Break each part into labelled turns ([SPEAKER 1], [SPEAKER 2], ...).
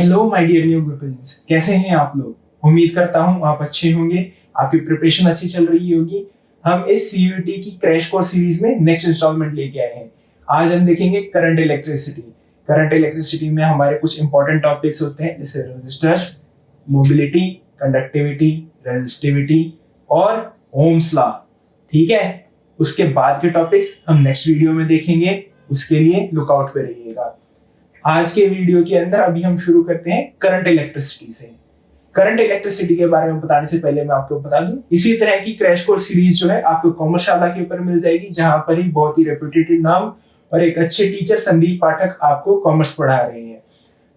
[SPEAKER 1] Hello my dear new Gurukuls, कैसे हैं आप लोग। उम्मीद करता हूं आप अच्छे होंगे, आपकी प्रिपरेशन अच्छी चल रही होगी। हम इस सीयूईटी की क्रैश कोर्स सीरीज में नेक्स्ट इंस्टॉलमेंट लेके आए हैं। आज हम देखेंगे करंट इलेक्ट्रिसिटी। करंट इलेक्ट्रिसिटी में हमारे कुछ इंपॉर्टेंट टॉपिक्स होते हैं, जैसे रेजिस्टर्स, मोबिलिटी, कंडक्टिविटी, रेजिस्टिविटी और ओम्स लॉ। ठीक है, उसके बाद के टॉपिक्स हम नेक्स्ट वीडियो में देखेंगे, उसके लिए लुकआउट पे रहिएगा। आज के वीडियो के अंदर अभी हम शुरू करते हैं करंट इलेक्ट्रिसिटी से। करंट इलेक्ट्रिसिटी के बारे में बताने से पहले मैं आपको बता दूं, इसी तरह की क्रैश कोर्स सीरीज जो है आपको कॉमर्सशाला के ऊपर मिल जाएगी, जहां पर ही बहुत ही रेप्यूटेड नाम और एक अच्छे टीचर संदीप पाठक आपको कॉमर्स पढ़ा रहे हैं।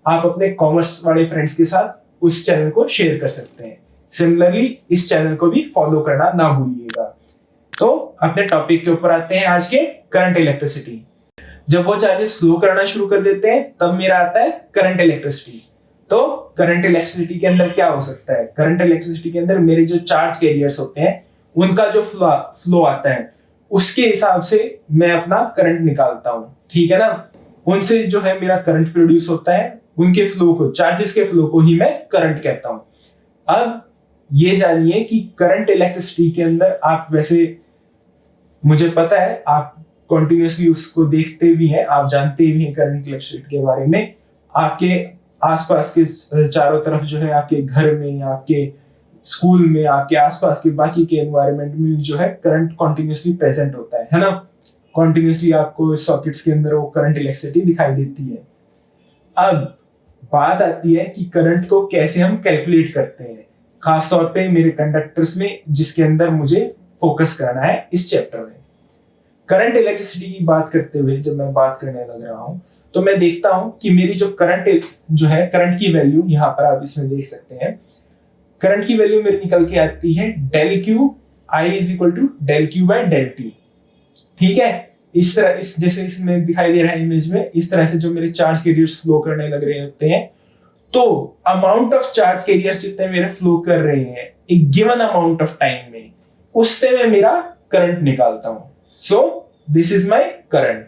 [SPEAKER 1] आप अपने कॉमर्स वाले फ्रेंड्स के साथ उस चैनल को शेयर कर सकते हैं। सिमिलरली इस चैनल को भी फॉलो करना ना भूलिएगा। तो अपने टॉपिक के ऊपर आते हैं, आज के करंट इलेक्ट्रिसिटी। जब वो चार्जेस फ्लो करना शुरू कर देते हैं तब मेरा आता है करंट इलेक्ट्रिसिटी। तो करंट इलेक्ट्रिसिटी के अंदर क्या हो सकता है? करंट इलेक्ट्रिसिटी के अंदर मेरे जो चार्ज कैरियर्स होते हैं उनका जो फ्लो आता है उसके हिसाब से मैं अपना करंट निकालता हूं। ठीक है ना, उनसे जो है मेरा करंट प्रोड्यूस होता है, उनके फ्लो को, चार्जेस के फ्लो को ही मैं करंट कहता हूं। अब ये जानिए कि करंट इलेक्ट्रिसिटी के अंदर आप, वैसे मुझे पता है आप कंटिन्यूअसली उसको देखते भी हैं, आप जानते भी हैं करंट इलेक्ट्रिसिटी के बारे में। आपके आसपास के चारों तरफ जो है, आपके घर में, आपके स्कूल में, आपके आसपास के बाकी के एनवायरनमेंट में जो है करंट कंटिन्यूअसली प्रेजेंट होता है ना। कंटिन्यूअसली आपको सॉकेट्स के अंदर वो करंट इलेक्ट्रिसिटी दिखाई देती है। अब बात आती है कि करंट को कैसे हम कैलकुलेट करते हैं, खासतौर पे मेरे कंडक्टर्स में, जिसके अंदर मुझे फोकस करना है इस चैप्टर में। करंट इलेक्ट्रिसिटी की बात करते हुए जब मैं बात करने लग रहा हूं तो मैं देखता हूं कि मेरी जो करंट जो है, करंट की वैल्यू यहां पर आप इसमें देख सकते हैं। करंट की वैल्यू मेरी निकल के आती है del Q I is equal to del Q by del T. ठीक है, इस तरह, इस जैसे इसमें दिखाई दे रहा है इमेज में, इस तरह से जो मेरे चार्ज कैरियर्स फ्लो करने लग रहे होते हैं, तो अमाउंट ऑफ चार्ज कैरियर्स जितने मेरे फ्लो कर रहे हैं एक गिवन अमाउंट ऑफ टाइम में, उससे मैं मेरा करंट निकालता हूं। So this is my current.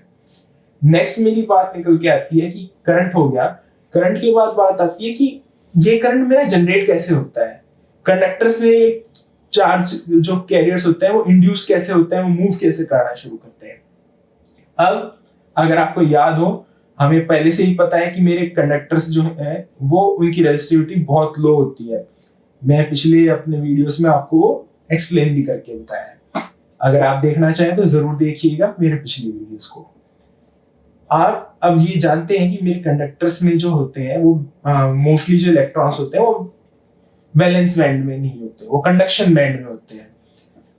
[SPEAKER 1] Next मेरी बात निकल के आती है कि करंट हो गया। करंट के बाद बात आती है कि ये करंट मेरा जनरेट कैसे होता है। कंडक्टर्स में एक चार्ज जो कैरियर्स होते हैं वो इंड्यूस कैसे होते हैं, वो मूव कैसे करना शुरू करते हैं। अब अगर आपको याद हो, हमें पहले से ही पता है कि मेरे कंडक्टर्स जो है वो, उनकी रेजिस्टिविटी बहुत लो होती है। मैं पिछले अपने वीडियोस में आपको एक्सप्लेन भी करके बताया है। अगर आप देखना चाहें तो जरूर देखिएगा मेरे पिछले वीडियोस को। आप अब ये जानते हैं कि मेरे कंडक्टर्स में जो होते हैं वो मोस्टली जो इलेक्ट्रॉन्स होते हैं वो वैलेंस बैंड में नहीं होते, वो कंडक्शन बैंड में होते हैं।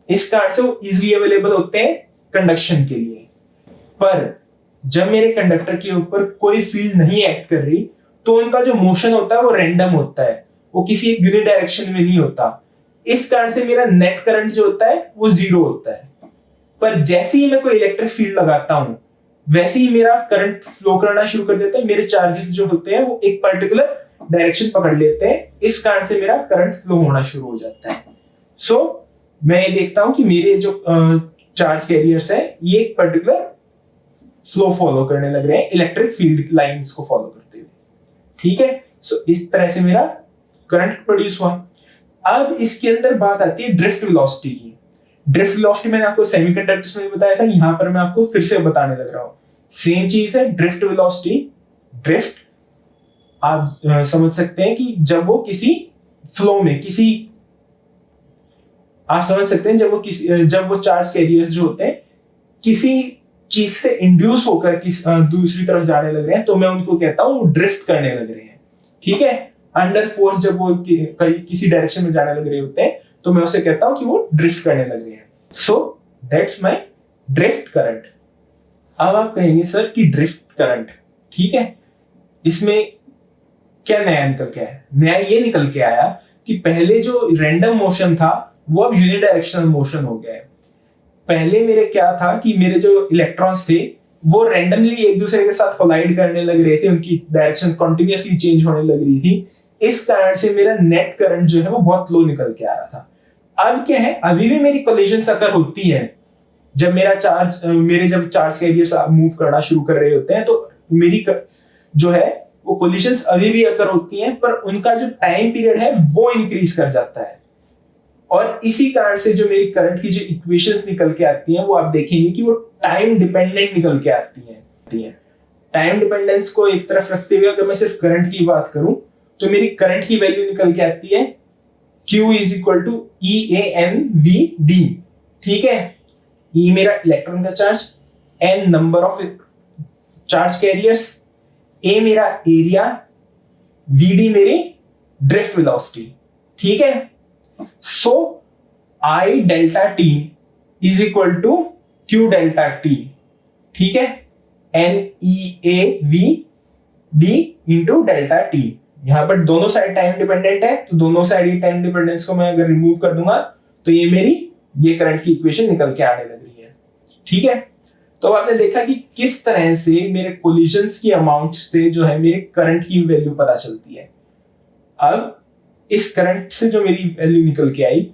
[SPEAKER 1] इस कारण से वो इजीली अवेलेबल होते हैं कंडक्शन के लिए। पर जब मेरे कंडक्टर के ऊपर कोई फील्ड नहीं एक्ट कर रही तो उनका जो मोशन होता है वो रैंडम होता है, वो किसी एक यूनिट डायरेक्शन में नहीं होता। इस कारण से मेरा नेट करंट जो होता है वो जीरो होता है। पर जैसे ही मैं कोई इलेक्ट्रिक फील्ड लगाता हूं वैसे ही मेरा करंट फ्लो करना शुरू कर देता है। मेरे चार्जेस जो होते हैं वो एक पर्टिकुलर डायरेक्शन पकड़ लेते हैं, इस कारण से मेरा करंट फ्लो होना शुरू हो जाता है। सो मैं ये देखता हूं कि मेरे जो चार्ज कैरियर्स है ये एक पर्टिकुलर फ्लो फॉलो करने लग रहे हैं, इलेक्ट्रिक फील्ड लाइंस को फॉलो करते हुए। ठीक है, सो इस तरह से मेरा करंट प्रोड्यूस हुआ। अब इसके अंदर बात आती है ड्रिफ्ट वेलोसिटी की। ड्रिफ्ट वेलोसिटी मैंने आपको सेमीकंडक्टर्स में बताया था, यहां पर मैं आपको फिर से बताने लग रहा हूं। सेम चीज है ड्रिफ्ट वेलोसिटी। ड्रिफ्ट आप समझ सकते हैं कि जब वो किसी फ्लो में, किसी, आप समझ सकते हैं जब वो चार्ज कैरियर्स जो होते हैं किसी चीज से इंड्यूस होकर दूसरी तरफ जाने लग रहे हैं, तो मैं उनको कहता हूं ड्रिफ्ट करने लग रहे हैं। ठीक है, अंडर फोर्स जब वो किसी डायरेक्शन में जाने लग रहे होते हैं तो मैं उसे कहता हूं कि वो ड्रिफ्ट करने लग रहे हैं। सो दैट्स माय ड्रिफ्ट करंट। अब आप कहेंगे सर कि ड्रिफ्ट करंट, ठीक है, इसमें क्या नया निकल के आया? नया ये निकल के आया कि पहले जो रैंडम मोशन था वो अब यूनिडायरेक्शनल मोशन हो गया है। पहले मेरे क्या था कि मेरे जो इलेक्ट्रॉन्स थे वो रैंडमली एक दूसरे के साथ कोलाइड करने लग रहे थे, उनकी डायरेक्शन कंटिन्यूअसली चेंज होने लग रही थी। इस कारण से मेरा नेट करंट जो है वो बहुत लो निकल के आ रहा था। अब क्या है, अभी भी मेरी कोलिजन अकर होती है। जब जब चार्ज कैरियर्स मूव करना शुरू कर रहे होते हैं तो मेरी जो है वो कोलिशंस अभी भी अकर होती हैं, पर उनका जो टाइम पीरियड है वो इंक्रीज कर जाता है। और इसी कारण से जो मेरी करंट की जो इक्वेशंस निकल के आती हैं वो आप देखेंगे कि वो टाइम डिपेंडेंट निकल के आती हैं। टाइम डिपेंडेंस को एक तरफ रखते हुए अगर मैं सिर्फ करंट की बात करूं तो मेरी करंट की वैल्यू निकल के आती है Q is equal to EANVD। ठीक है, E मेरा इलेक्ट्रॉन का charge, N number of charge carriers, A मेरा एरिया, VD मेरी ड्रिफ्ट वेलोसिटी। ठीक है, so I delta T is equal to Q delta T। ठीक है, NEAVD इंटू डेल्टा T। यहां पर दोनों साइड टाइम डिपेंडेंट है, तो दोनों साइड ही टाइम डिपेंडेंस को मैं अगर रिमूव कर दूंगा तो ये मेरी ये करंट की इक्वेशन निकल के आने लग रही है। ठीक है, तो आपने देखा कि किस तरह से मेरे कोलिजन्स की अमाउंट से जो है मेरे करंट की वैल्यू पता चलती है। अब इस करंट से जो मेरी वैल्यू निकल के आई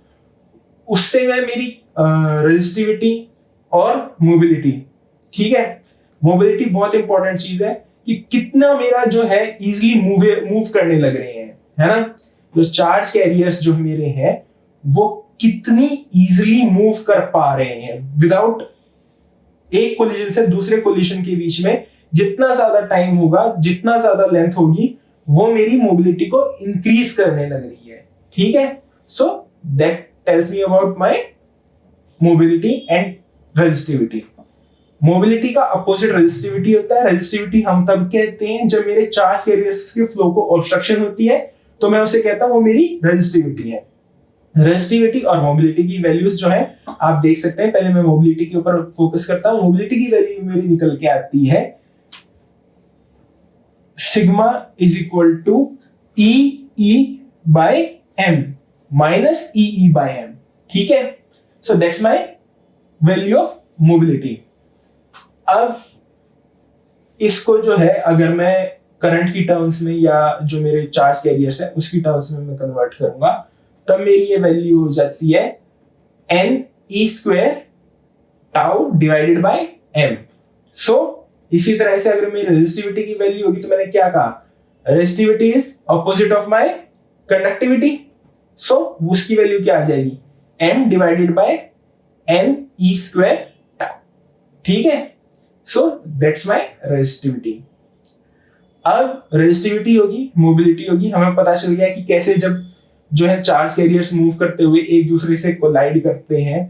[SPEAKER 1] उससे मैं मेरी रेजिस्टिविटी और मोबिलिटी, ठीक है, मोबिलिटी बहुत इंपॉर्टेंट चीज है कि कितना मेरा जो है इजीली मूव करने लग रहे हैं, है ना। जो चार्ज कैरियर्स जो मेरे हैं वो कितनी इजीली मूव कर पा रहे हैं विदाउट एक कोलिजन से दूसरे कोलिजन के बीच में। जितना ज्यादा टाइम होगा, जितना ज्यादा लेंथ होगी, वो मेरी मोबिलिटी को इंक्रीज करने लग रही है। ठीक है, so that tells me about my mobility and resistivity. Mobility का अपोजिट रेजिस्टिविटी होता है। रेजिस्टिविटी हम तब कहते हैं जब मेरे चार्ज कैरियर्स के फ्लो को ऑब्स्ट्रक्शन होती है, तो मैं उसे कहता हूं वो मेरी रेजिस्टिविटी है। रेजिस्टिविटी और मोबिलिटी की वैल्यूज जो है आप देख सकते हैं। पहले मैं मोबिलिटी के ऊपर फोकस करता हूं। मोबिलिटी की वैल्यू मेरी निकल के आती है sigma is equal to EE by M minus EE by M। ठीक है, so that's my value of mobility. अब इसको जो है अगर मैं करंट की टर्म्स में या जो मेरे चार्ज कैरियर्स है उसकी टर्म्स में मैं कन्वर्ट करूंगा, तब मेरी ये वैल्यू हो जाती है NE square tau divided by M। सो इसी तरह से अगर मेरी रेजिस्टिविटी की वैल्यू होगी तो मैंने क्या कहा, resistivity is opposite of my conductivity, so उसकी वैल्यू क्या आ जाएगी, M divided by NE square tau. ठीक है, सो दैट्स माय रेजिस्टिविटी। अब रेजिस्टिविटी होगी, मोबिलिटी होगी, हमें पता चल गया कि कैसे जब जो है चार्ज कैरियर्स मूव करते हुए एक दूसरे से कोलाइड करते हैं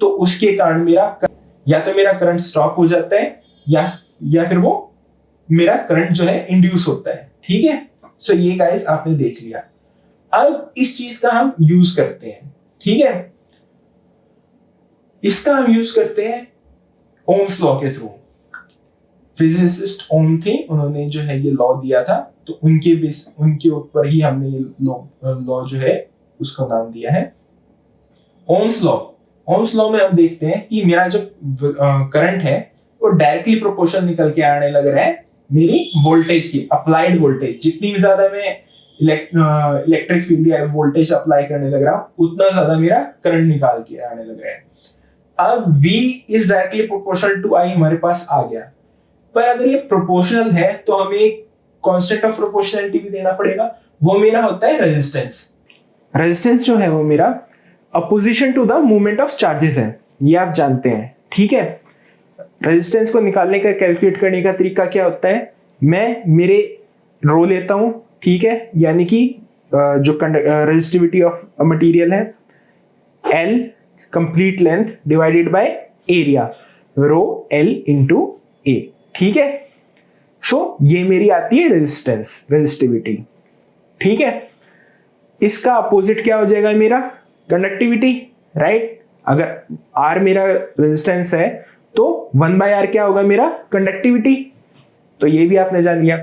[SPEAKER 1] तो उसके कारण या तो मेरा करंट स्टॉप हो जाता है या फिर वो मेरा करंट जो है इंड्यूस होता है। ठीक है, सो ये गाइस आपने देख लिया। अब इस चीज का हम यूज करते हैं। ठीक है, इसका हम यूज करते हैं ओम्स लॉ के थ्रू। फिजिसिस्ट ओम थे, उन्होंने जो है ये लॉ दिया था, तो उनके ऊपर ही हमने ये लॉ जो है उसका नाम दिया है ओम्स लॉ। ओम्स लॉ में हम देखते हैं कि मेरा जो करंट है वो डायरेक्टली प्रोपोर्शनल निकल के आने लग रहा है मेरी वोल्टेज की, अप्लाइड वोल्टेज। जितनी भी ज्यादा मैं इलेक्ट्रिक फील्ड या वोल्टेज अप्लाई करने लग रहा हूं उतना ज्यादा मेरा करंट निकाल के आने लग रहा है। अब V is directly proportional to I हमारे पास आ गया, पर अगर ये प्रोपोर्शनल है तो हमें एक कांस्टेंट ऑफ प्रोपोर्शनलिटी भी देना पड़ेगा। वो मेरा होता है रेजिस्टेंस। रेजिस्टेंस जो है वो मेरा opposition to the movement of charges है, ये आप जानते हैं। ठीक है, रेजिस्टेंस को निकालने का, कैलकुलेट करने का तरीका क्या होता है, मैं मेरे रो लेता हूं, ठीक है, यानी कि जो रेजिस्टिविटी ऑफ मटेरियल है L complete length divided by area, rho L into A। ठीक है, सो ये मेरी आती है रेजिस्टेंस, रेजिस्टिविटी। ठीक है, इसका अपोजिट क्या हो जाएगा मेरा, कंडक्टिविटी, राइट। अगर R मेरा रेजिस्टेंस है तो 1/R क्या होगा मेरा, कंडक्टिविटी। तो ये भी आपने जान लिया।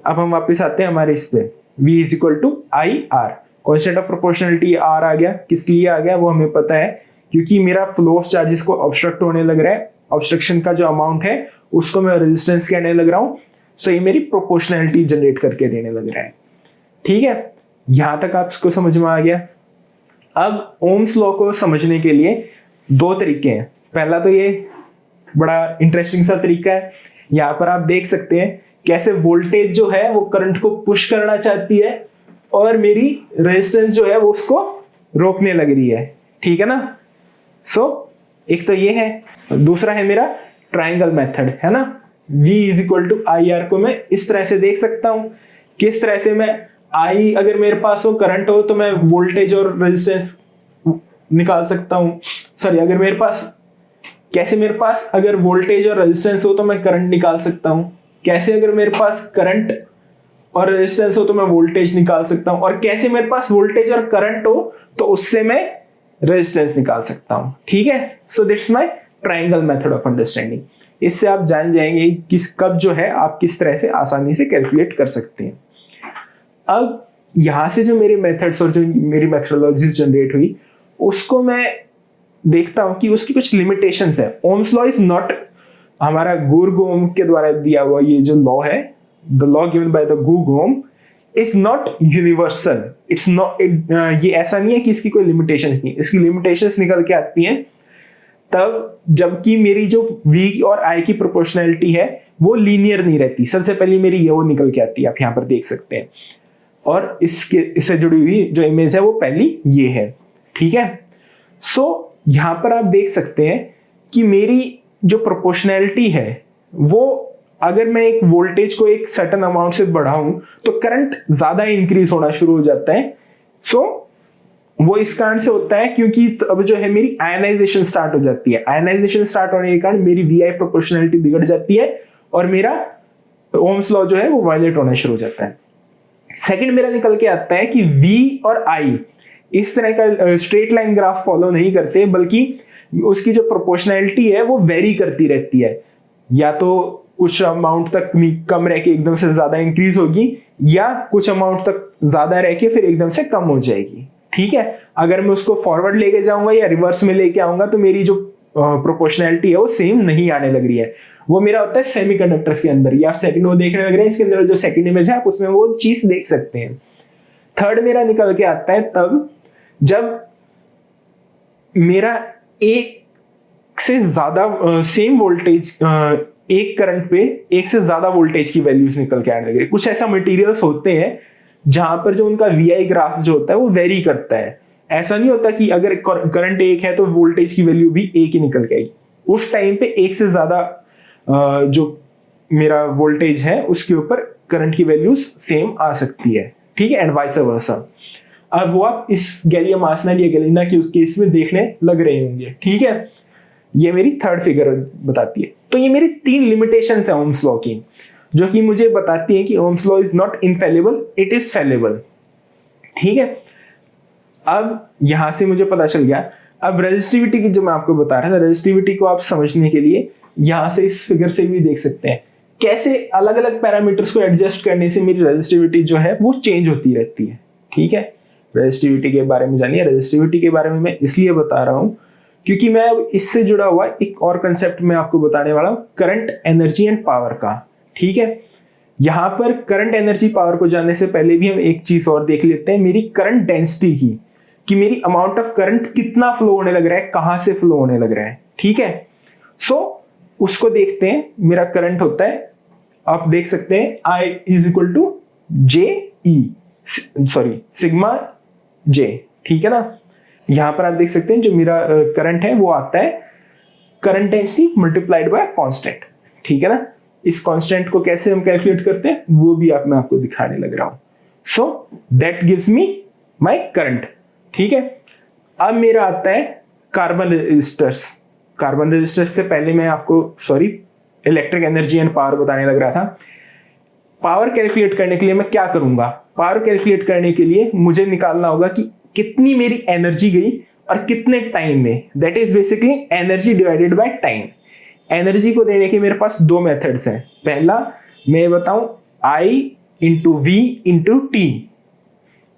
[SPEAKER 1] अब हम वापस आते हैं हमारे इस पे, V is equal to IR, constant of proportionality R आ गया। किस लिए आ गया वो हमें पता है, क्योंकि मेरा फ्लो ऑफ चार्जेस को ऑब्स्ट्रक्ट होने लग रहा है। ऑब्स्ट्रक्शन का जो अमाउंट है उसको मैं रेजिस्टेंस कहने लग रहा हूं, सो ये मेरी प्रोपोर्शनलिटी जनरेट करके देने लग रहा है। ठीक है, यहां तक आपको समझ में आ गया। अब ओम्स लॉ को समझने के लिए दो तरीके हैं। पहला तो ये बड़ा इंटरेस्टिंग सा तरीका है, यहाँ पर आप देख सकते हैं कैसे वोल्टेज जो है वो करंट को पुश करना चाहती है और मेरी रेजिस्टेंस जो है वो उसको रोकने लग रही है, ठीक है ना। एक तो ये है, दूसरा है मेरा ट्रायंगल मेथड, है ना। V is equal to I R को मैं इस तरह से देख सकता हूं, किस तरह से मैं I अगर मेरे पास हो, करंट हो, तो मैं वोल्टेज और रेजिस्टेंस निकाल सकता हूं। सॉरी, अगर मेरे पास अगर वोल्टेज और रेजिस्टेंस हो तो मैं करंट निकाल सकता हूं। कैसे अगर मेरे पास करंट और रेजिस्टेंस हो तो मैं वोल्टेज निकाल सकता हूं, और कैसे मेरे पास वोल्टेज और करंट हो तो उससे मैं रेजिस्टेंस निकाल सकता हूं, ठीक है। So that's my triangle method of understanding. इससे आप जान जाएंगे कब जो है आप किस तरह से आसानी से कैलकुलेट कर सकते हैं। अब यहां से जो मेरे मेथड्स और जो मेरी मेथडोलॉजीज जनरेट हुई उसको मैं देखता हूं कि उसकी कुछ लिमिटेशंस है। ओम्स लॉ इज नॉट हमारा गुरु ओम के द्वारा दिया हुआ ये जो लॉ है, the law given by the guru Ohm is not universal. It's not, ये ऐसा नहीं है कि इसकी कोई लिमिटेशंस नहीं, इसकी लिमिटेशंस निकल के आती हैं तब जबकि मेरी जो V और I की प्रोपोर्शनैलिटी है वो लीनियर नहीं रहती। सबसे पहले मेरी ये वो निकल के आती है, आप यहाँ पर देख सकते हैं, और इससे जुड़ी हुई जो इमेज है वो पहली ये है, ठीक है। यहाँ पर आप देख सकते हैं कि मेरी जो प्रोपोर्शनैलिटी है वो, अगर मैं एक वोल्टेज को एक सर्टेन अमाउंट से बढ़ाऊं तो करंट ज्यादा इंक्रीज होना शुरू हो जाता है। वो इस कारण से होता है क्योंकि अब जो है मेरी आयनाइजेशन स्टार्ट हो जाती है। आयनाइजेशन स्टार्ट होने के कारण मेरी VI प्रोपोर्शनैलिटी बिगड़ जाती है और मेरा ओम्स लॉ जो है वो वायलेट होना शुरू हो जाता है। सेकंड मेरा निकल के आता है कि V और I इस तरह का स्ट्रेट लाइन ग्राफ फॉलो नहीं करते, बल्कि उसकी जो प्रोपोर्शनैलिटी है वो वेरी करती रहती है। या तो कुछ अमाउंट तक कम रह के एकदम से ज्यादा इंक्रीज होगी, या कुछ अमाउंट तक ज्यादा रह के फिर एकदम से कम हो जाएगी, ठीक है। अगर मैं उसको फॉरवर्ड लेके जाऊंगा या रिवर्स में लेके आऊंगा तो मेरी जो प्रोपोर्शनैलिटी है वो सेम नहीं आने लग रही है। वो मेरा होता है सेमीकंडक्टर्स के अंदर, या आप सेकंड वो देखने लग रहे हैं, इसके अंदर जो सेकंड इमेज है आप उसमें वो चीज देख सकते हैं। थर्ड मेरा निकल के आता है तब जब मेरा एक से ज्यादा सेम वोल्टेज, एक करंट पे एक से ज्यादा वोल्टेज की वैल्यूज निकल के आने लगे। कुछ ऐसा मटेरियल्स होते हैं जहां पर जो उनका VI ग्राफ जो होता है वो वेरी करता है। ऐसा नहीं होता कि अगर करंट एक है तो वोल्टेज की वैल्यू भी एक ही निकल के आएगी। उस टाइम पे एक से ज्यादा जो मेरा वोल्टेज है उसके ऊपर करंट की वैल्यूज सेम आ सकती है, ठीक है, एंड वाइस वर्सा। अब वो आप इस गैलियम आर्सेनाइड या गैलिना के केस में देखने लग रहे होंगे, ठीक है। ये मेरी थर्ड फिगर बताती है। तो ये मेरी 3 लिमिटेशंस है ओम्स लॉ की, जो कि मुझे बताती है कि Ohm's law is not infallible, it is fallible, ठीक है। अब यहां से मुझे पता चल गया। अब रेजिस्टिविटी की जो मैं आपको बता रहा था, रेजिस्टिविटी को आप समझने के लिए यहां से इस फिगर से भी देख सकते हैं कैसे अलग अलग पैरामीटर्स को एडजस्ट करने से मेरी रेजिस्टिविटी जो है वो चेंज होती रहती है, ठीक है। रेजिस्टिविटी के बारे में जानिए। रेजिस्टिविटी के बारे में मैं इसलिए बता रहा हूं क्योंकि मैं अब इससे जुड़ा हुआ एक और कंसेप्ट मैं आपको बताने वाला हूं, करंट, एनर्जी एंड पावर का, ठीक है। यहां पर करंट, एनर्जी, पावर को जानने से पहले भी हम एक चीज और देख लेते हैं, मेरी करंट डेंसिटी की, कि मेरी अमाउंट ऑफ करंट कितना फ्लो होने लग रहा है, कहां से फ्लो होने लग रहा है, ठीक है। उसको देखते हैं। मेरा करंट होता है, आप देख सकते हैं, I is equal to sigma J, ठीक है ना। यहां पर आप देख सकते हैं जो मेरा करंट है वो आता है current density multiplied by constant, ठीक है ना। इस कांस्टेंट को कैसे हम कैलकुलेट करते हैं वो भी मैं आपको दिखाने लग रहा हूं। So that gives me my current, ठीक है। अब मेरा आता है कार्बन रेजिस्टर्स। कार्बन रेजिस्टर्स से पहले मैं आपको इलेक्ट्रिक एनर्जी एंड पावर बताने लग रहा था। पावर कैलकुलेट करने के लिए मैं क्या करूंगा, पावर कैलकुलेट करने के लिए मुझे निकालना होगा कि कितनी मेरी एनर्जी गई और कितने टाइम में, that is basically energy divided by time. Energy को देने के मेरे पास 2 मेथड्स हैं। पहला मैं बताऊं I into V into T,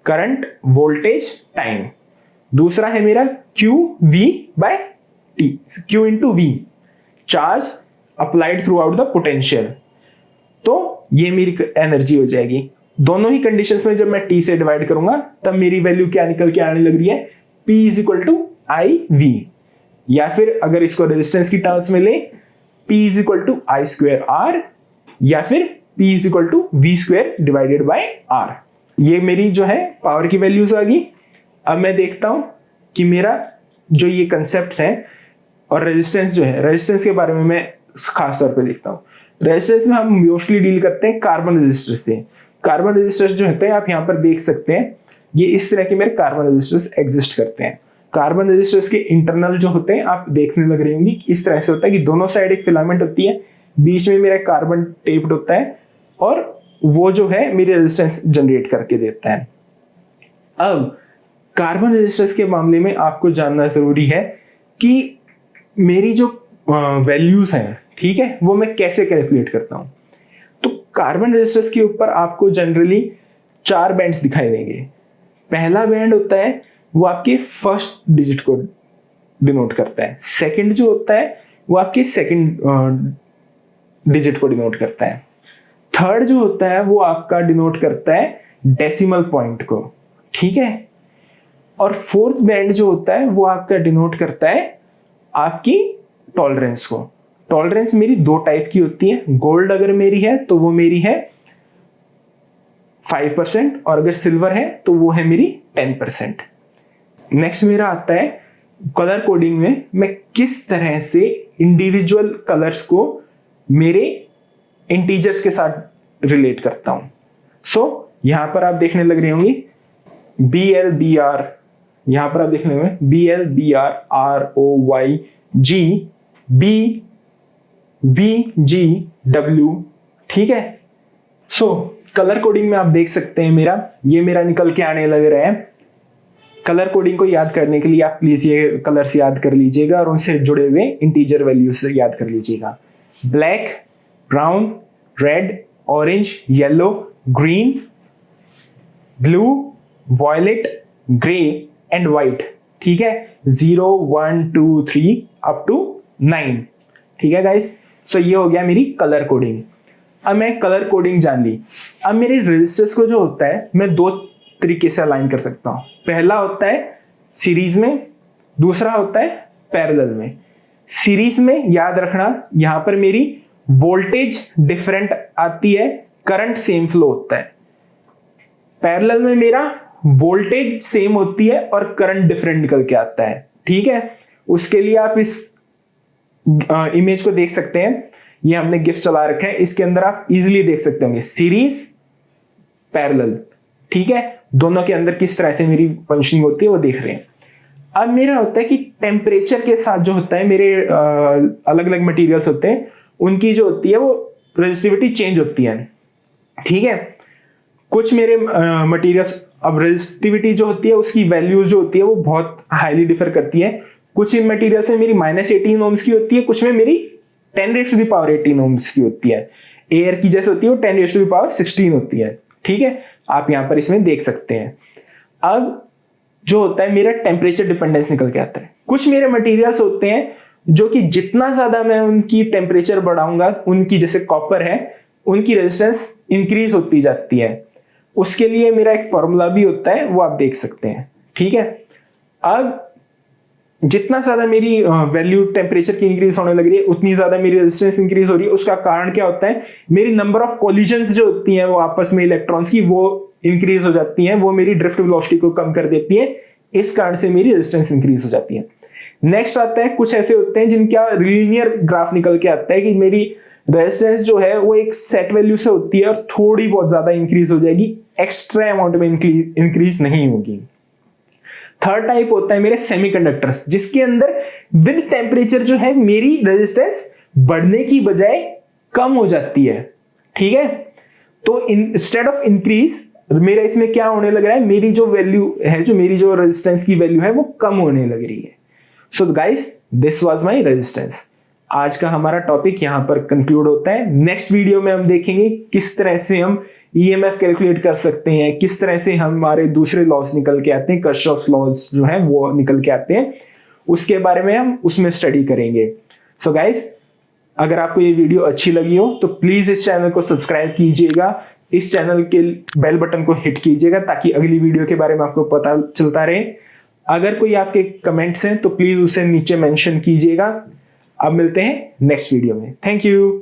[SPEAKER 1] current, voltage, time. दूसरा है मेरा QV by T, Q into V, charge applied throughout the potential. तो ये मेरी एनर्जी हो जाएगी। दोनों ही कंडीशंस में जब मैं T से डिवाइड करूंगा तब मेरी वैल्यू क्या निकल के आने लग रही है, P is equal to IV, या फिर अगर इसको रेजिस्टेंस की टर्म्स में ले, P is equal to I square R, या फिर P is equal to V square divided by R. ये मेरी जो है पावर की वैल्यूज आ गई। अब मैं देखता हूं कि मेरा जो ये कंसेप्ट है और रेजिस्टेंस जो है, रेजिस्टेंस के बारे में मैं खास तौर पे देखता हूँ। रेजिस्टेंस में हम मोस्टली डील करते हैं कार्बन रेजिस्टर से। कार्बन रेजिस्टर्स जो होते हैं आप यहाँ पर देख सकते हैं, ये इस तरह के मेरे कार्बन रेजिस्टर्स एग्जिस्ट करते हैं। कार्बन रेजिस्टर्स के इंटरनल जो होते हैं आप देखने लग रही होंगी, इस तरह से होता है कि दोनों साइड एक फिलामेंट होती है, बीच में मेरा कार्बन टेप्ड होता है और वो जो है मेरी रेजिस्टेंस जनरेट करके देता है। अब कार्बन रेजिस्टर्स के मामले में आपको जानना जरूरी है कि मेरी जो वैल्यूज हैं, ठीक है, वो मैं कैसे कैलकुलेट करता हूं। तो कार्बन रेजिस्टर्स के ऊपर आपको जनरली 4 बैंड्स दिखाई देंगे। पहला बैंड होता है वो आपके फर्स्ट डिजिट को डिनोट करता है। सेकंड जो होता है वो आपके सेकंड डिजिट को डिनोट करता है। थर्ड जो होता है वो आपका डिनोट करता है डेसिमल पॉइंट को, ठीक है। और फोर्थ बैंड जो होता है वो आपका डिनोट करता है आपकी टॉलरेंस को। टॉलरेंस मेरी 2 टाइप की होती है। गोल्ड अगर मेरी है तो वो मेरी है 5% और अगर सिल्वर है तो वो है मेरी 10%। नेक्स्ट मेरा आता है कलर कोडिंग में मैं किस तरह से इंडिविजुअल कलर्स को मेरे इंटीजर्स के साथ रिलेट करता हूं। सो यहां पर आप देखने लग रही होंगी BLBR, यहां पर आप देखने होंगे BLBR ROYG BVGW, ठीक है। सो कलर कोडिंग में आप देख सकते हैं ये मेरा निकल के आने लग रहा है। कलर कोडिंग को याद करने के लिए आप प्लीज ये कलर्स याद कर लीजिएगा और उनसे जुड़े हुए इंटीजर वैल्यूज याद कर लीजिएगा। Black, brown, red, orange, yellow, green, blue, violet, grey and white, ठीक है। 0 1 2 3 अप टू 9, ठीक है गाइस। सो ये हो गया मेरी कलर कोडिंग। अब मैं कलर कोडिंग जान ली। अब मेरे रजिस्टर्स को जो होता है मैं 2 तरीके से अलाइन कर सकता हूं। पहला होता है सीरीज में, दूसरा होता है पैरेलल में। सीरीज में याद रखना यहां पर मेरी वोल्टेज डिफरेंट आती है, करंट सेम फ्लो होता है। पैरेलल में मेरा वोल्टेज सेम होती है और करंट डिफरेंट निकल के आता है, ठीक है। उसके लिए आप इस इमेज को देख सकते हैं, ये हमने गिफ्ट चला रखा है, इसके अंदर आप इजीली देख सकते होंगे सीरीज, पैरेलल, ठीक है। दोनों के अंदर किस तरह से मेरी फंक्शनिंग होती है वो देख रहे हैं। अब मेरा होता है कि टेम्परेचर के साथ जो होता है मेरे अलग अलग मटेरियल्स होते हैं, उनकी जो होती है वो रेजिस्टिविटी चेंज होती है, ठीक है। कुछ मेरे मटेरियल्स, अब रेजिस्टिविटी जो होती है उसकी वैल्यूज जो होती है वो बहुत हाईली डिफर करती है। कुछ इन मटेरियल से मेरी -18 ओम्स की होती है, कुछ में मेरी 10⁻18 ओम्स की होती है। एयर की जैसे होती है वो 10⁻16 होती है, ठीक है। आप यहां पर इसमें देख सकते हैं। अब जो होता है मेरा टेम्परेचर डिपेंडेंस निकल के आता है। कुछ मेरे मटेरियल्स होते हैं जो कि जितना ज्यादा मैं उनकी टेम्परेचर बढ़ाऊंगा, उनकी जैसे कॉपर है, उनकी रेजिस्टेंस इंक्रीज होती जाती है। उसके लिए मेरा एक फॉर्मूला भी होता है, वो आप देख सकते हैं, ठीक है। अब जितना ज्यादा मेरी वैल्यू टेम्परेचर की इंक्रीज होने लग रही है, उतनी ज्यादा मेरी रेजिस्टेंस इंक्रीज हो रही है। उसका कारण क्या होता है, मेरी नंबर ऑफ कोलिजन्स जो होती हैं वो आपस में इलेक्ट्रॉन्स की, वो इंक्रीज हो जाती हैं, वो मेरी ड्रिफ्ट वेलोसिटी को कम कर देती है। इस कारण से मेरी रेजिस्टेंस इंक्रीज हो जाती है। नेक्स्ट आता है कुछ ऐसे होते हैं जिनका लीनियर ग्राफ निकल के आता है कि मेरी रेजिस्टेंस जो है वो एक सेट वैल्यू से होती है और थोड़ी बहुत ज्यादा इंक्रीज हो जाएगी, एक्स्ट्रा अमाउंट में इंक्रीज नहीं होगी। थर्ड टाइप होता है मेरे सेमीकंडक्टर्स, जिसके अंदर विद टेम्परेचर जो है मेरी रेजिस्टेंस बढ़ने की बजाय कम हो जाती है, ठीक है। तो इंस्टेड ऑफ इंक्रीज मेरा इसमें क्या होने लग रहा है, मेरी जो वैल्यू है, जो मेरी जो रेजिस्टेंस की वैल्यू है वो कम होने लग रही है। So guys, this was my resistance. आज का हमारा टॉपिक यहां पर कंक्लूड होता है। नेक्स्ट वीडियो में हम देखेंगे किस तरह से हम ईएमएफ कैलकुलेट कर सकते हैं, किस तरह से हमारे दूसरे लॉस निकल के आते हैं, किरचॉफ्स लॉस जो हैं वो निकल के आते हैं, उसके बारे में हम उसमें स्टडी करेंगे। सो गाइस, अगर आपको ये वीडियो अच्छी लगी हो तो प्लीज इस चैनल को सब्सक्राइब कीजिएगा, इस चैनल के बेल बटन को हिट कीजिएगा ताकि अगली वीडियो के बारे में आपको पता चलता रहे। अगर कोई आपके कमेंट्स हैं तो प्लीज उसे नीचे मेंशन कीजिएगा। अब मिलते हैं नेक्स्ट वीडियो में। Thank you.